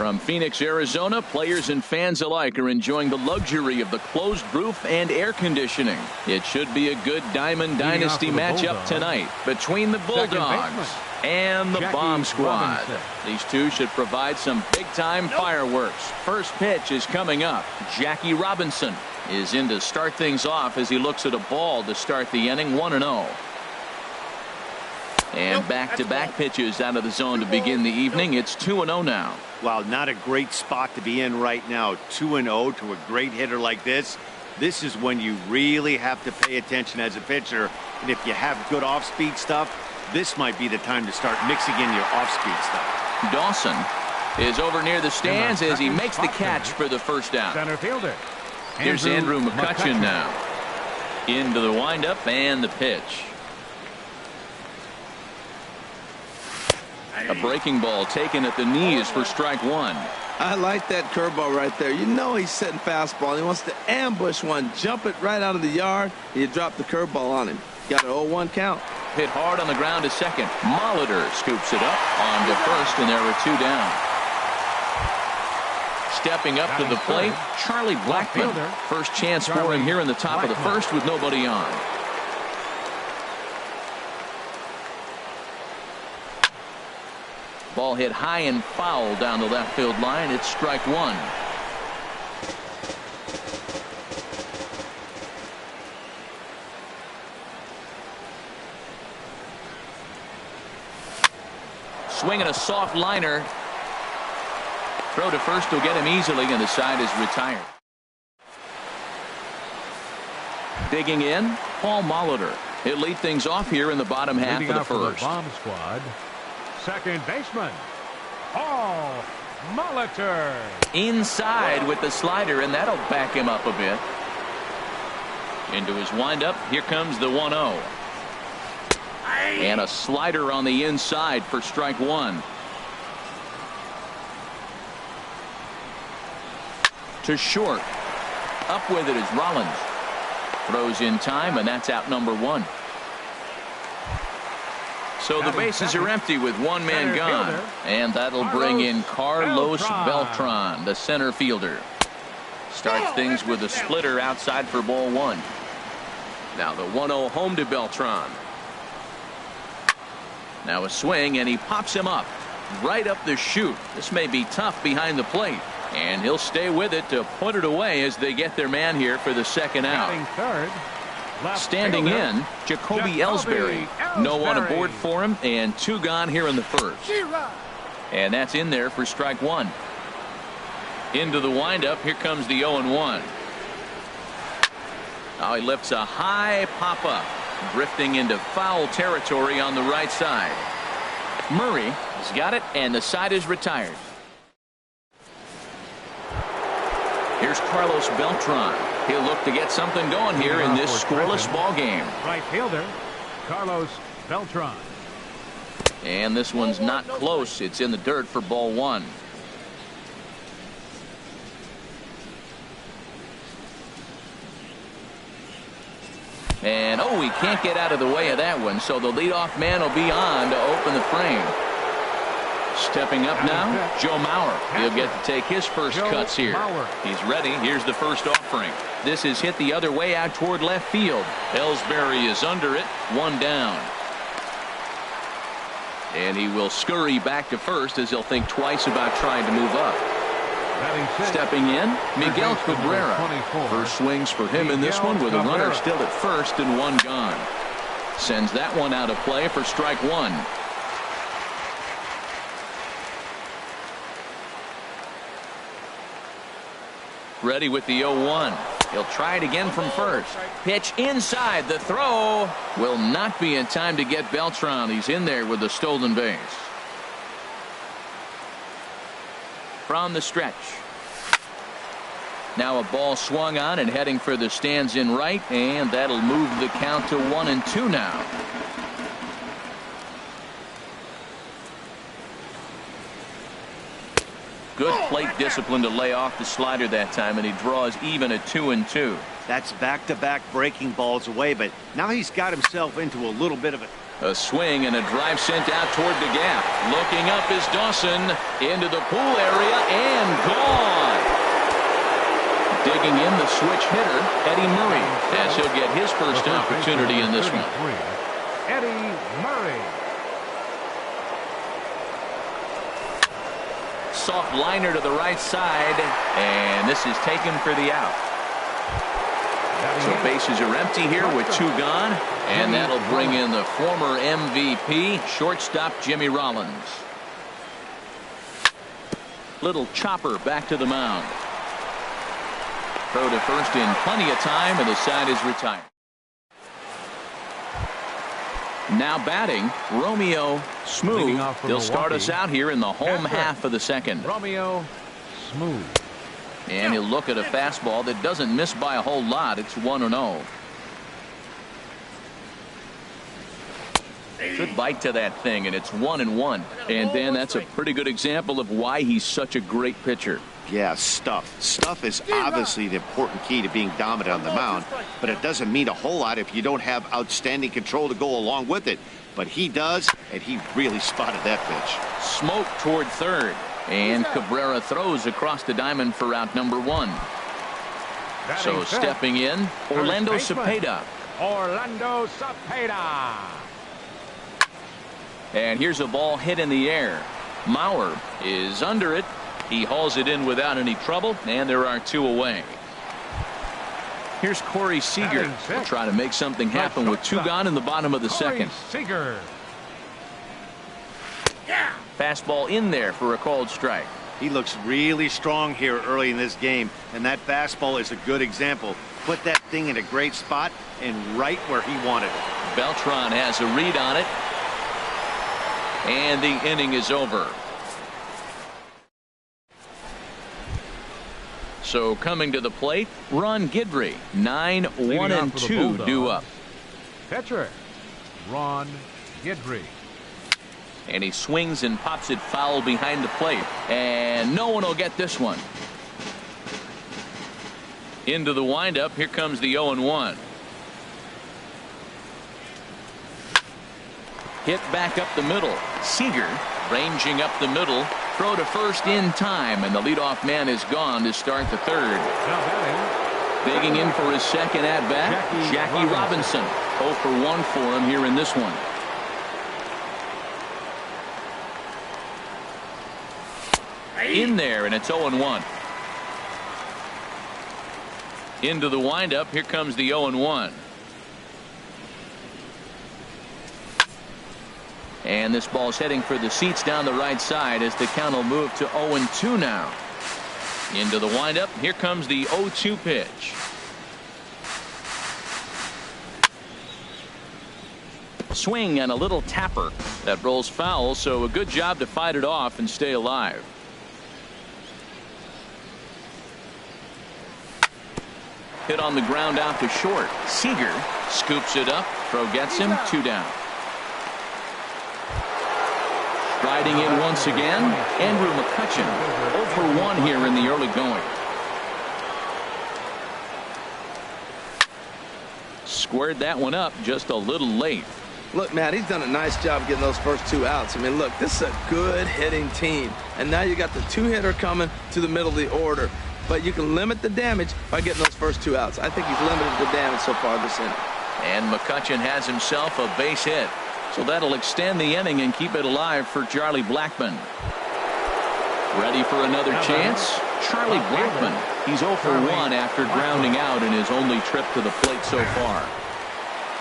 From Phoenix, Arizona, players and fans alike are enjoying the luxury of the closed roof and air conditioning. It should be a good Diamond Dynasty matchup tonight between the Bulldogs and the Bomb Squad. These two should provide some big-time fireworks. First pitch is coming up. Jackie Robinson is in to start things off as he looks at a ball to start the inning, 1-0. And back-to-back pitches out of the zone to begin the evening. It's 2-0 now. Wow, not a great spot to be in right now. 2-0 to a great hitter like this. This is when you really have to pay attention as a pitcher. And if you have good off-speed stuff, this might be the time to start mixing in your off-speed stuff. Dawson is over near the stands as he makes the catch for the first out. Center fielder. Here's Andrew McCutchen now. Into the windup and the pitch. A breaking ball taken at the knees for strike one. I like that curveball right there. You know he's setting fastball. He wants to ambush one, jump it right out of the yard, and you drop the curveball on him. Got an 0-1 count. Hit hard on the ground to second. Molitor scoops it up on to first, and there are two down. Stepping up to the plate, Charlie Blackmon. First chance for him here in the top of the first with nobody on. Ball hit high and foul down the left field line. It's strike one. Swinging a soft liner. Throw to first will get him easily, and the side is retired. Digging in, Paul Molitor. He'll lead things off here in the bottom half of the first. Bomb Squad. Second baseman, Paul Molitor. Inside with the slider, and that'll back him up a bit. Into his windup, here comes the 1-0. And a slider on the inside for strike one. To short. Up with it is Rollins. Throws in time, and that's out number one. So the bases are empty with one man gone. And that'll bring in Carlos Beltran, the center fielder. Starts things with a splitter outside for ball one. Now the 1-0 home to Beltran. Now a swing, and he pops him up. Right up the chute. This may be tough behind the plate. And he'll stay with it to put it away as they get their man here for the second out. Standing in, Jacoby Ellsbury. No one aboard for him, and two gone here in the first. And that's in there for strike one. Into the windup, here comes the 0-1. Now he lifts a high pop-up, drifting into foul territory on the right side. Murray has got it, and the side is retired. Here's Carlos Beltran. He'll look to get something going here in this scoreless ball game. Right fielder, Carlos Beltran. And this one's not close. It's in the dirt for ball one. And oh, he can't get out of the way of that one. So the leadoff man will be on to open the frame. Stepping up now, Joe Mauer. He'll get to take his first cuts here. He's ready. Here's the first offering. This is hit the other way out toward left field. Ellsbury is under it. One down. And he will scurry back to first as he'll think twice about trying to move up. Stepping in, Miguel Cabrera. First swings for him in this one with a runner still at first and one gone. Sends that one out of play for strike one. Ready with the 0-1. He'll try it again from first. Pitch inside. The throw will not be in time to get Beltran. He's in there with the stolen base. From the stretch. Now a ball swung on and heading for the stands in right, and that'll move the count to 1-2 now. Good plate discipline to lay off the slider that time, and he draws even at 2-2. That's back-to-back breaking balls away, but now he's got himself into a little bit of a swing and a drive sent out toward the gap. Looking up is Dawson into the pool area and gone. Digging in the switch hitter, Eddie Murray, as he'll get his first opportunity in this one. Eddie Murray. Soft liner to the right side, and this is taken for the out. So bases are empty here with 2 gone, and that'll bring in the former MVP, shortstop Jimmy Rollins. Little chopper back to the mound. Throw to first in plenty of time, and the side is retired. Now batting, Romeo Smooth. He'll start us out here in the home half of the second. Romeo Smooth. And he'll look at a fastball that doesn't miss by a whole lot. It's 1-0. Good bite to that thing, and it's 1-1. And then that's a pretty good example of why he's such a great pitcher. Yeah, stuff. Stuff is obviously the important key to being dominant on the mound, but it doesn't mean a whole lot if you don't have outstanding control to go along with it. But he does, and he really spotted that pitch. Smoke toward third, and Cabrera throws across the diamond for out number 1. So stepping in, Orlando Cepeda. Orlando Cepeda. And here's a ball hit in the air. Mauer is under it. He hauls it in without any trouble, and there are 2 away. Here's Corey Seager. He'll try to make something happen with 2 gone in the bottom of the second. Seager. Fastball in there for a called strike. He looks really strong here early in this game, and that fastball is a good example. Put that thing in a great spot and right where he wanted it. Beltran has a read on it, and the inning is over. So coming to the plate, Ron Guidry, 9-1-2 due up. Pitcher, Ron Guidry. And he swings and pops it foul behind the plate. And no one will get this one. Into the windup, here comes the 0-1. Hit back up the middle. Seager ranging up the middle. Throw to first in time, and the leadoff man is gone to start the third. Digging in for his second at-bat, Jackie Robinson. 0 for 1 for him here in this one. In there, and it's 0-1. Into the windup, here comes the 0-1. And this ball's heading for the seats down the right side as the count will move to 0-2 now. Into the windup. Here comes the 0-2 pitch. Swing and a little tapper. That rolls foul, so a good job to fight it off and stay alive. Hit on the ground out to short. Seager scoops it up. Throw gets him. 2 down. Riding in once again, Andrew McCutchen. 0 for 1 here in the early going. Squared that one up just a little late. Look, man, he's done a nice job getting those first 2 outs. I mean, look, this is a good hitting team. And now you got the 2-hitter coming to the middle of the order. But you can limit the damage by getting those first 2 outs. I think he's limited the damage so far this inning. And McCutchen has himself a base hit. So that'll extend the inning and keep it alive for Charlie Blackmon. Ready for another chance? Charlie Blackmon. He's 0 for 1 after grounding out in his only trip to the plate so far.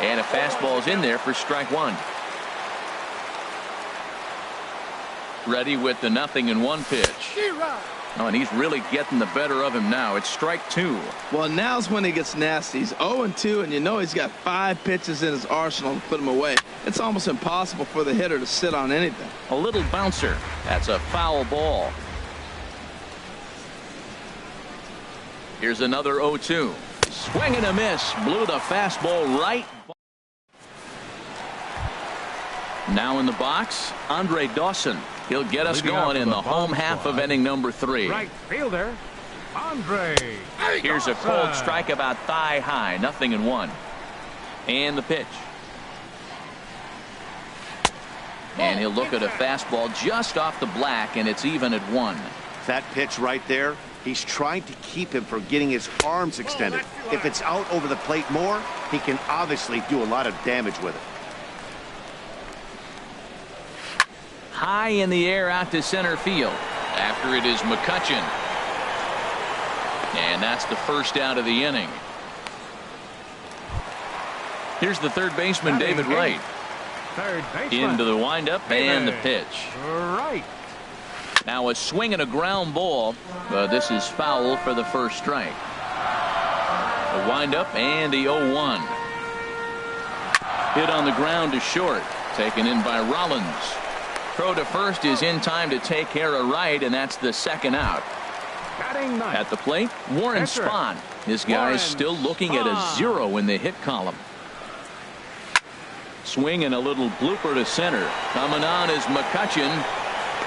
And a fastball's in there for strike 1. Ready with the 0-1 pitch. Oh, and he's really getting the better of him now. It's strike 2. Well, now's when he gets nasty. He's 0-2, and you know he's got 5 pitches in his arsenal to put him away. It's almost impossible for the hitter to sit on anything. A little bouncer. That's a foul ball. Here's another 0-2. Swing and a miss. Blew the fastball right. Now in the box, Andre Dawson. He'll get us going in the home half of inning number 3. Right fielder, Andre. Here's a cold strike about thigh high. 0-1. And the pitch. And he'll look at a fastball just off the black, and it's even at 1. That pitch right there, he's trying to keep him from getting his arms extended. If it's out over the plate more, he can obviously do a lot of damage with it. High in the air out to center field. After it is McCutchen. And that's the first out of the inning. Here's the third baseman, David Wright. Third baseman. Into the windup and the pitch. Right. Now a swing and a ground ball. This is foul for the first strike. The windup and the 0-1. Hit on the ground to short. Taken in by Rollins. Throw to first is in time to take care of Wright, and that's the second out. At the plate, Warren Spahn. This guy's still looking at a 0 in the hit column. Swing and a little blooper to center. Coming on is McCutchen.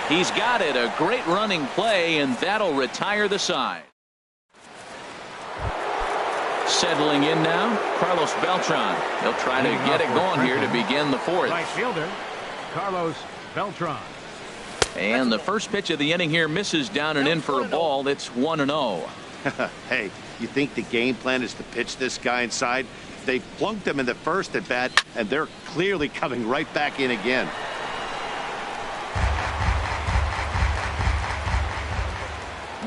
He's got it. A great running play, and that'll retire the side. Settling in now, Carlos Beltran. He'll try to get it going here to begin the fourth. Right fielder, Carlos Beltran. And the first pitch of the inning here misses down and in for a ball. It's 1-0. Hey, you think the game plan is to pitch this guy inside? They plunked him in the first at bat, and they're clearly coming right back in again.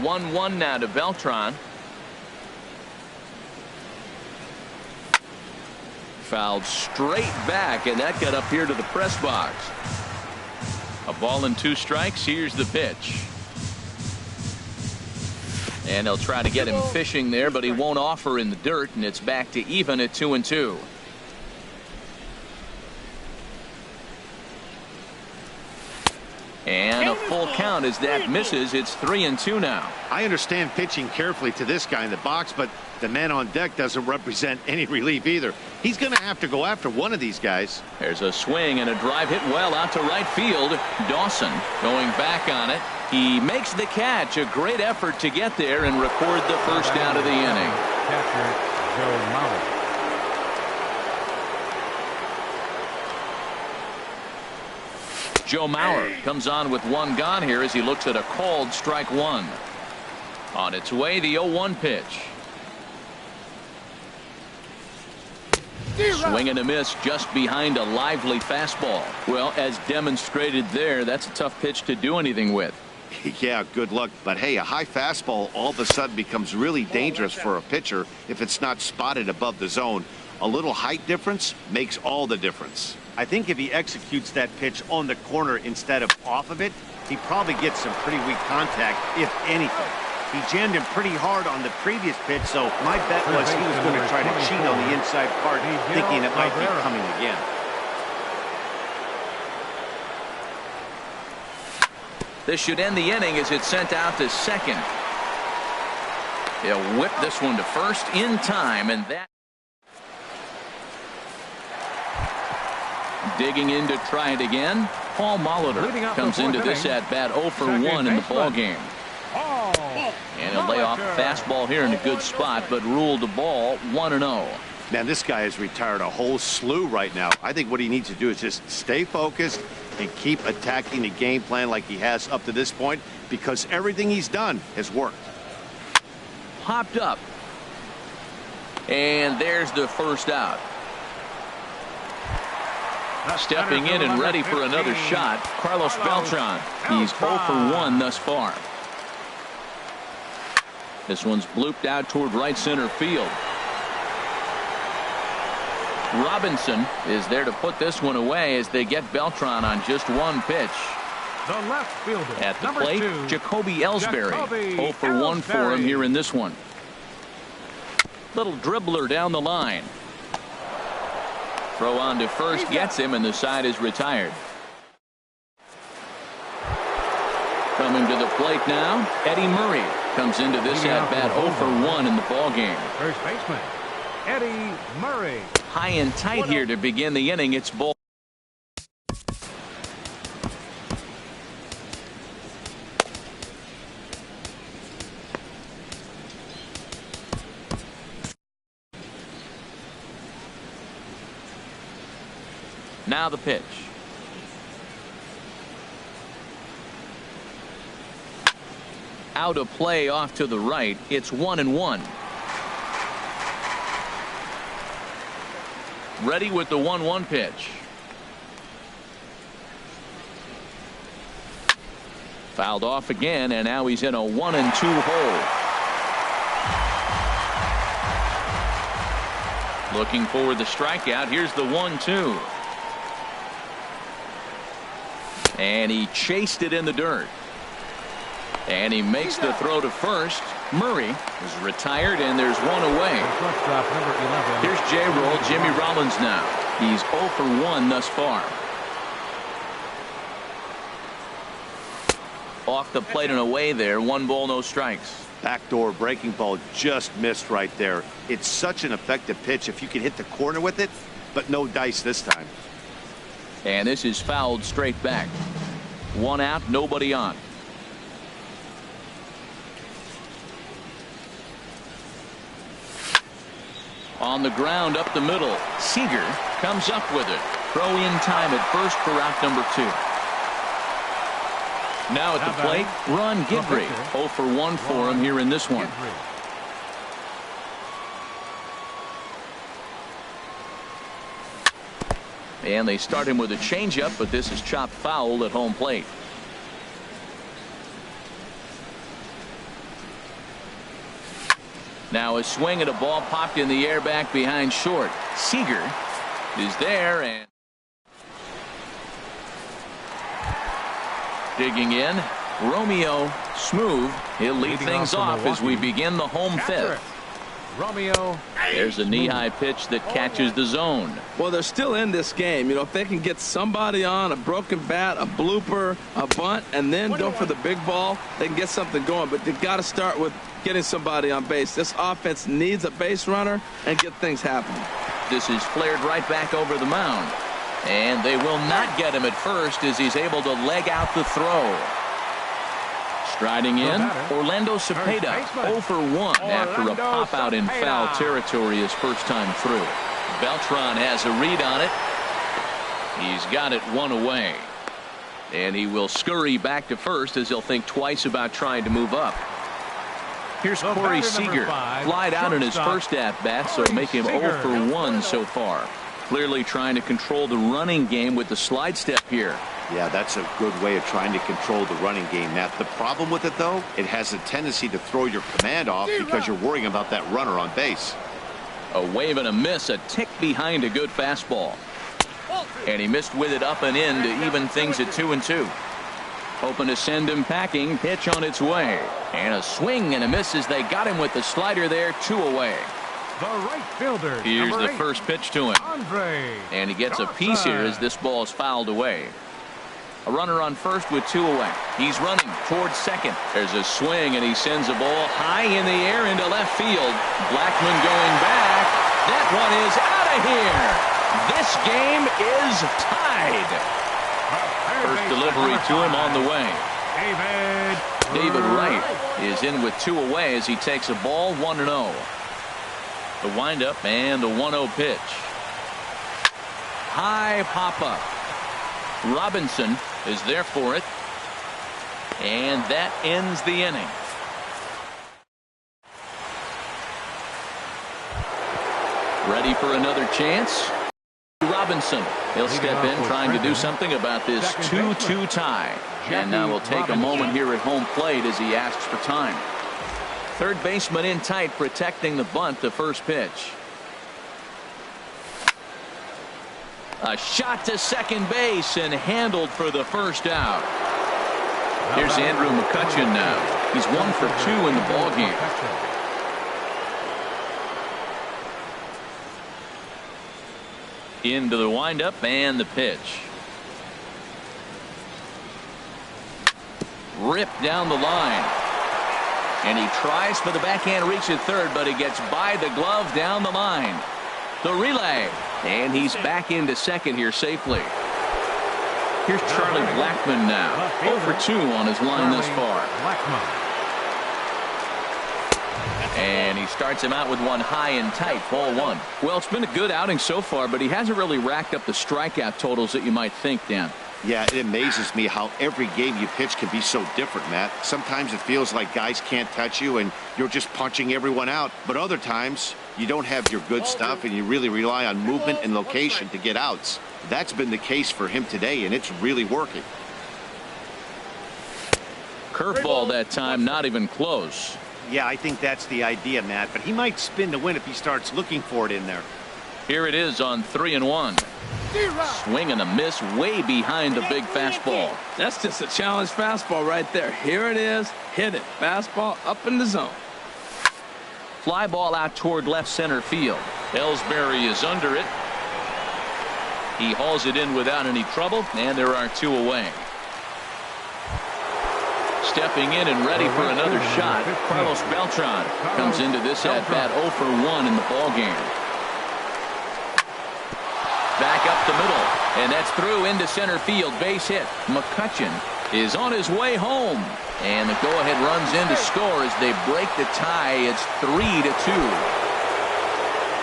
One now to Beltran. Fouled straight back, and that got up here to the press box. A ball and 2 strikes. Here's the pitch. And they'll try to get him fishing there, but he won't offer in the dirt, and it's back to even at 2-2. And a full count as that misses. It's 3-2 now. I understand pitching carefully to this guy in the box, but the man on deck doesn't represent any relief either. He's going to have to go after one of these guys. There's a swing and a drive hit well out to right field. Dawson going back on it. He makes the catch. A great effort to get there and record the first out of the inning. Catcher Joe Mauer. Joe Mauer comes on with 1 gone here as he looks at a called strike 1. On its way, the 0-1 pitch. Swing and a miss just behind a lively fastball. Well, as demonstrated there, that's a tough pitch to do anything with. Yeah, good luck. But hey, a high fastball all of a sudden becomes really dangerous for a pitcher if it's not spotted above the zone. A little height difference makes all the difference. I think if he executes that pitch on the corner instead of off of it, he probably gets some pretty weak contact, if anything. He jammed him pretty hard on the previous pitch, so my bet was he was going to try to cheat on the inside part, thinking it might be coming again. This should end the inning as it's sent out to second. He'll whip this one to first in time, and that. Digging in to try it again. Paul Molitor comes into this at bat 0 for 1 in the ball game. And he'll lay off a fastball here in a good spot, but ruled the ball 1-0. Man, this guy has retired a whole slew right now. I think what he needs to do is just stay focused and keep attacking the game plan like he has up to this point, because everything he's done has worked. Popped up. And there's the first out. Stepping in and ready for another shot, Carlos Beltran. He's 0 for 1 thus far. This one's blooped out toward right center field. Robinson is there to put this one away as they get Beltran on just 1 pitch. The left fielder. At the plate, Jacoby Ellsbury. 0 for 1 for him here in this one. Little dribbler down the line. Throw on to first gets him, and the side is retired. Coming to the plate now, Eddie Murray comes into this at bat 0 for 1 in the ball game. First baseman Eddie Murray. High and tight here to begin the inning. It's ball. Now the pitch. Out of play off to the right. It's 1-1. Ready with the 1-1 pitch. Fouled off again, and now he's in a 1-2 hole. Looking for the strikeout. Here's the 1-2. And he chased it in the dirt. And he makes the throw to first. Murray is retired, and there's one away. Here's J-Roll, Jimmy Rollins now. He's 0 for 1 thus far. Off the plate and away there. 1 ball, no strikes. Backdoor breaking ball just missed right there. It's such an effective pitch if you can hit the corner with it, but no dice this time. And this is fouled straight back. 1 out, nobody on. On the ground up the middle. Seager comes up with it. Throw in time at first for out number 2. Now at the plate, Ron Guidry. 0 for 1 for him here in this one. And they start him with a changeup, but this is chopped foul at home plate. Now a swing at a ball popped in the air back behind short. Seager is there and digging in. Romeo Smooth. He'll lead things off as we begin the home 5th. Romeo. There's a knee-high pitch that catches the zone. Well, they're still in this game. You know, if they can get somebody on a broken bat, a blooper, a bunt, and then go for the big ball, they can get something going. But they've got to start with getting somebody on base. This offense needs a base runner and get things happening. This is flared right back over the mound. And they will not get him at first as he's able to leg out the throw. Striding in, Orlando Cepeda, 0 for 1 after a pop out in foul territory his first time through. Beltran has a read on it. He's got it 1 away. And he will scurry back to first as he'll think twice about trying to move up. Here's Corey Seager. Flied out in his first at-bat, so make him 0 for 1 so far. Clearly trying to control the running game with the slide step here. Yeah, that's a good way of trying to control the running game, Matt. The problem with it, though, it has a tendency to throw your command off because you're worrying about that runner on base. A wave and a miss, a tick behind a good fastball. And he missed with it up and in to even things at 2-2. Hoping to send him packing. Pitch on its way. And a swing and a miss as they got him with the slider there. 2 away. The right fielder. Here's the first pitch to him. And he gets a piece here as this ball is fouled away. A runner on first with 2 away. He's running towards second. There's a swing and he sends a ball high in the air into left field. Blackman going back. That one is out of here. This game is tied. First delivery to him on the way. David Wright is in with 2 away as he takes a ball 1-0. The windup and the 1-0 pitch. High pop up. Robinson is there for it. And that ends the inning. Ready for another chance? Robinson. He'll step in trying to do something about this 2-2 tie. And now we'll take a moment here at home plate as he asks for time. Third baseman in tight, protecting the bunt, the first pitch. A shot to second base and handled for the first out. Here's Andrew McCutchen now. He's 1 for 2 in the ballgame. Into the windup and the pitch. Ripped down the line. And he tries for the backhand reach at third, but he gets by the glove down the line. The relay. And he's back into second here safely. Here's Charlie Blackman now. 0 for 2 on his line thus far. And he starts him out with one high and tight, ball one. Well, it's been a good outing so far, but he hasn't really racked up the strikeout totals that you might think, Dan. Yeah, it amazes me how every game you pitch can be so different, Matt. Sometimes it feels like guys can't touch you and you're just punching everyone out. But other times you don't have your good stuff and you really rely on movement and location to get outs. That's been the case for him today, and it's really working. Curveball that time, not even close. Yeah, I think that's the idea, Matt. But he might spin to win if he starts looking for it in there. Here it is on 3-1. Swing and a miss way behind the big fastball. That's just a challenge fastball right there. Here it is. Hit it. Fastball up in the zone. Fly ball out toward left center field. Ellsbury is under it. He hauls it in without any trouble, and there are two away. Stepping in and ready for another shot, Carlos Beltran comes into this at-bat 0 for 1 in the ballgame. Back up the middle, and that's through into center field. Base hit. McCutchen is on his way home, and the go-ahead runs in to score as they break the tie. It's 3-2.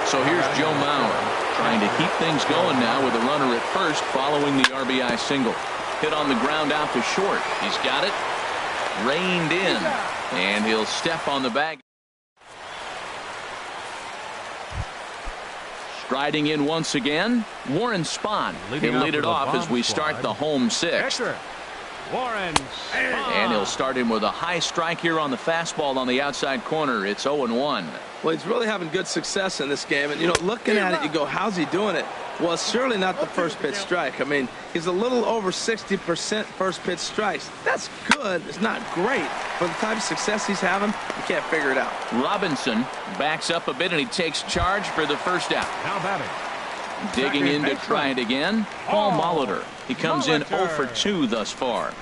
So here's Joe Mauer trying to keep things going now with a runner at first following the RBI single. Hit on the ground out to short. He's got it. Reined in, and he'll step on the bag. Striding in once again, Warren Spahn. He'll lead it off as we start the home sixth. Warren Spahn. And he'll start him with a high strike here on the fastball on the outside corner. It's 0-1. Well, he's really having good success in this game. And, you know, looking at it, you go, how's he doing it? Well, it's surely not the first pitch strike. I mean, he's a little over 60% first pitch strikes. That's good. It's not great. For the type of success he's having, you can't figure it out. Robinson backs up a bit, and he takes charge for the first out. Now batting. Digging in to try it again, Paul Molitor. He comes in 0 for 2 thus far.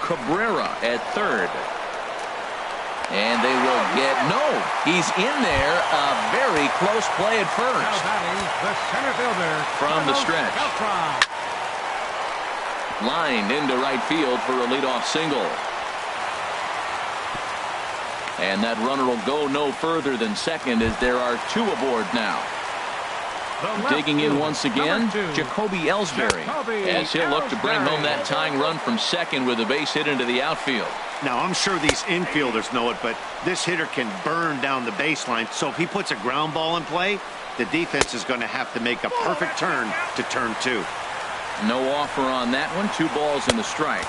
Cabrera at third. And they will get, no, he's in there. A very close play at first. Now batting, the center fielder From the stretch. Beltran. Lined into right field for a leadoff single. And that runner will go no further than second as there are two aboard now. Digging in once again, Jacoby Ellsbury, as he'll look to bring home that tying run from second with a base hit into the outfield. Now, I'm sure these infielders know it, but this hitter can burn down the baseline. So if he puts a ground ball in play, the defense is going to have to make a perfect turn to turn 2. No offer on that one. 2 balls and a strike.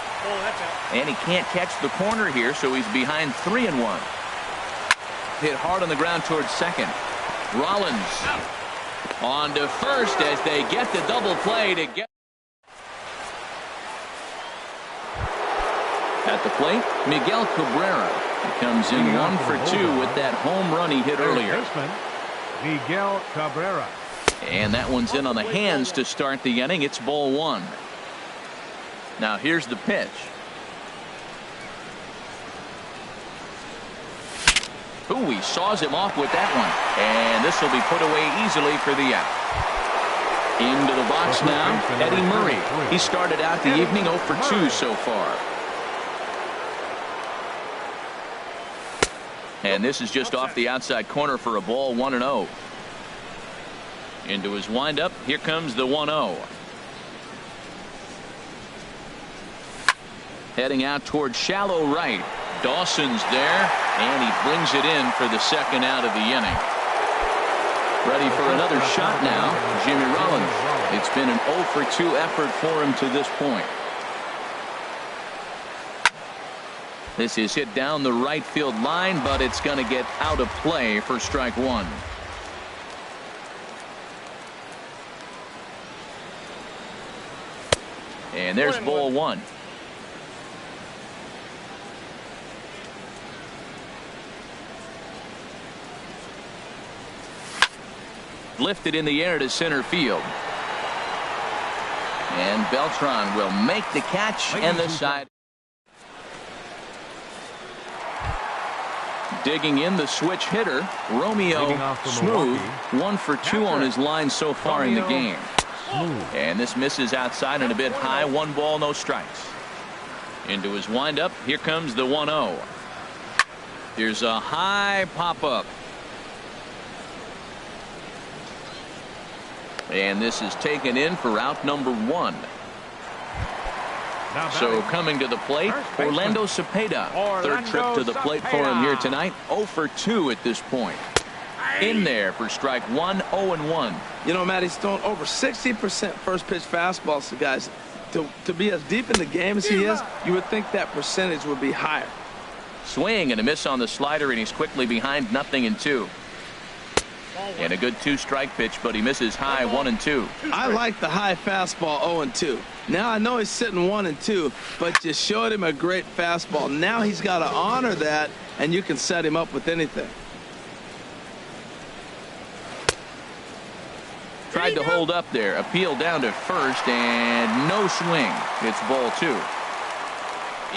And he can't catch the corner here, so he's behind 3-1. Hit hard on the ground towards second. Rollins on to first as they get the double play to get. At the plate, Miguel Cabrera. He comes in 1 for 2 with that home run he hit earlier. Miguel Cabrera. And that one's in on the hands to start the inning. It's ball 1. Now here's the pitch. Ooh, he saws him off with that one. And this will be put away easily for the out. Into the box now, Eddie Murray. He started out the evening 0 for 2 so far. And this is just off the outside corner for a ball, 1-0. Into his windup. Here comes the 1-0. Heading out toward shallow right. Dawson's there, and he brings it in for the second out of the inning. Ready for another shot now, Jimmy Rollins. It's been an 0 for 2 effort for him to this point. This is hit down the right field line, but it's going to get out of play for strike 1. And there's ball 1. Lifted in the air to center field. And Beltran will make the catch, and the side. Digging in the switch hitter, Romeo Smooth. 1 for 2 on his line so far in the game. And this misses outside and a bit high. 1 ball, no strikes. Into his windup. Here comes the 1-0. Here's a high pop-up. And this is taken in for out number 1. So coming to the plate, Orlando Cepeda. Third trip to the plate for him here tonight. 0 for 2 at this point. In there for strike 1, 0-1. You know, Matt, he's thrown over 60% first pitch fastballs to guys. To be as deep in the game as he is, you would think that percentage would be higher. Swing and a miss on the slider, and he's quickly behind 0-2. And a good 2-strike pitch, but he misses high 1-2. I like the high fastball 0-2. Now I know he's sitting 1-2, but you showed him a great fastball. Now he's got to honor that, and you can set him up with anything. Tried to hold up there. Appeal down to first, and no swing. It's ball 2.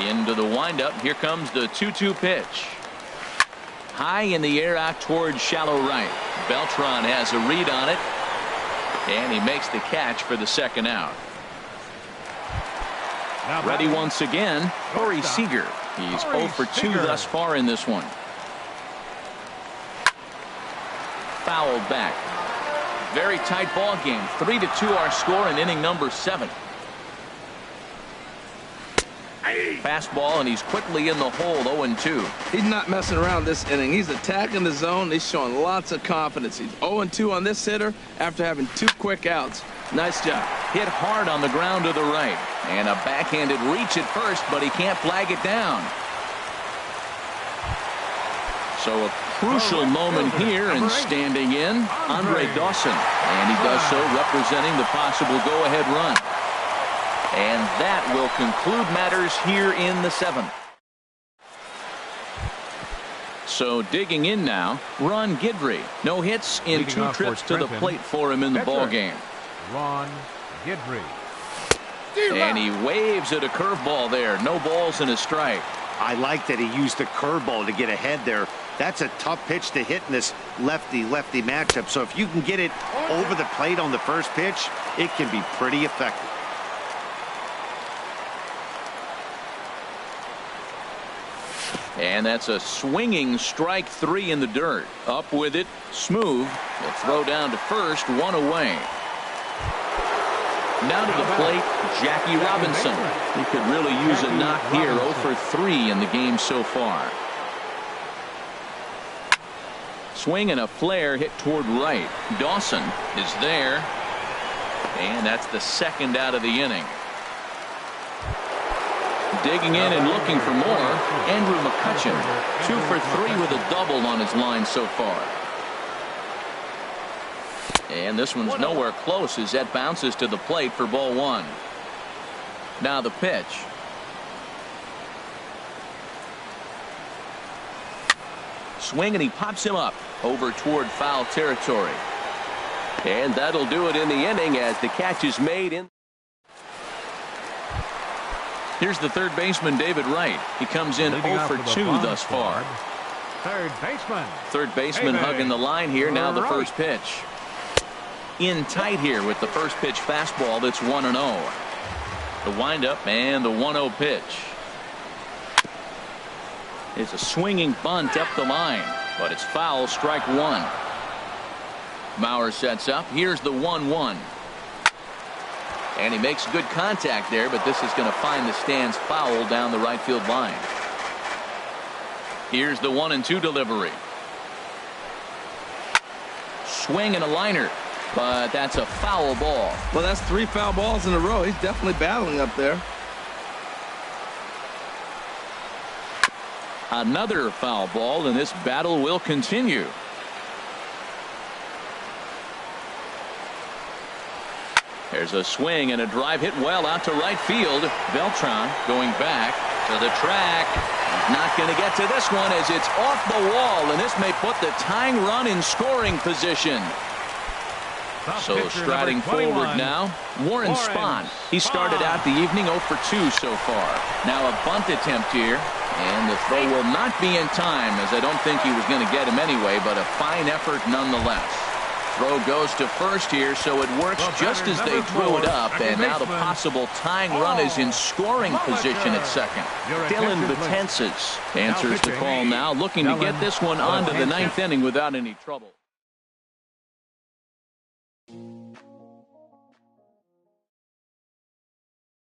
Into the windup. Here comes the 2-2 pitch. High in the air out towards shallow right. Beltran has a read on it, and he makes the catch for the second out. Ready once again, Corey Seager. He's 0 for 2 thus far in this one. Fouled back. Very tight ball game. 3-2 our score in inning number 7. Fastball, and he's quickly in the hole. 0-2. He's not messing around this inning. He's attacking the zone. He's showing lots of confidence. He's 0-2 on this hitter after having 2 quick outs. Nice job. Hit hard on the ground to the right, and a backhanded reach at first, but he can't flag it down. So a crucial moment here, and standing in, Andre Dawson, and he does so representing the possible go-ahead run. And that will conclude matters here in the 7th. So digging in now, Ron Guidry. No hits in 2 trips to the plate for him in the ball game. Ron Guidry. And he waves at a curveball there. No balls and a strike. I like that he used the curveball to get ahead there. That's a tough pitch to hit in this lefty-lefty matchup. So if you can get it over the plate on the first pitch, it can be pretty effective. And that's a swinging strike 3 in the dirt. Up with it, smooth. The throw down to first, 1 away. Now to the plate, Jackie Robinson. He could really use a knock here. 0 for 3 in the game so far. Swing and a flare hit toward right. Dawson is there. And that's the second out of the inning. Digging in and looking for more, Andrew McCutchen. 2 for 3 with a double on his line so far. And this one's nowhere close as that bounces to the plate for ball 1. Now the pitch. Swing, and he pops him up over toward foul territory. And that'll do it in the inning as the catch is made in. Here's the third baseman, David Wright. He comes in 0 for 2 thus far. Third baseman hugging the line here. Now the first pitch. In tight here with the first pitch fastball that's 1-0. The windup and the 1-0 pitch. It's a swinging bunt up the line, but it's foul, strike 1. Mauer sets up. Here's the 1-1. And he makes good contact there, but this is going to find the stands foul down the right field line. Here's the 1-2 delivery. Swing and a liner, but that's a foul ball. Well, that's 3 foul balls in a row. He's definitely battling up there. Another foul ball, and this battle will continue. There's a swing and a drive hit well out to right field. Beltran going back to the track. Not going to get to this one as it's off the wall, and this may put the tying run in scoring position. So striding forward now, Warren Spahn. He started out the evening 0 for 2 so far. Now a bunt attempt here, and the throw will not be in time, as I don't think he was going to get him anyway, but a fine effort nonetheless. Throw goes to first here, so it works just as they threw it up, and now the possible tying run is in scoring position at second. Dylan Betances answers the call now, looking to get this one onto the ninth inning without any trouble.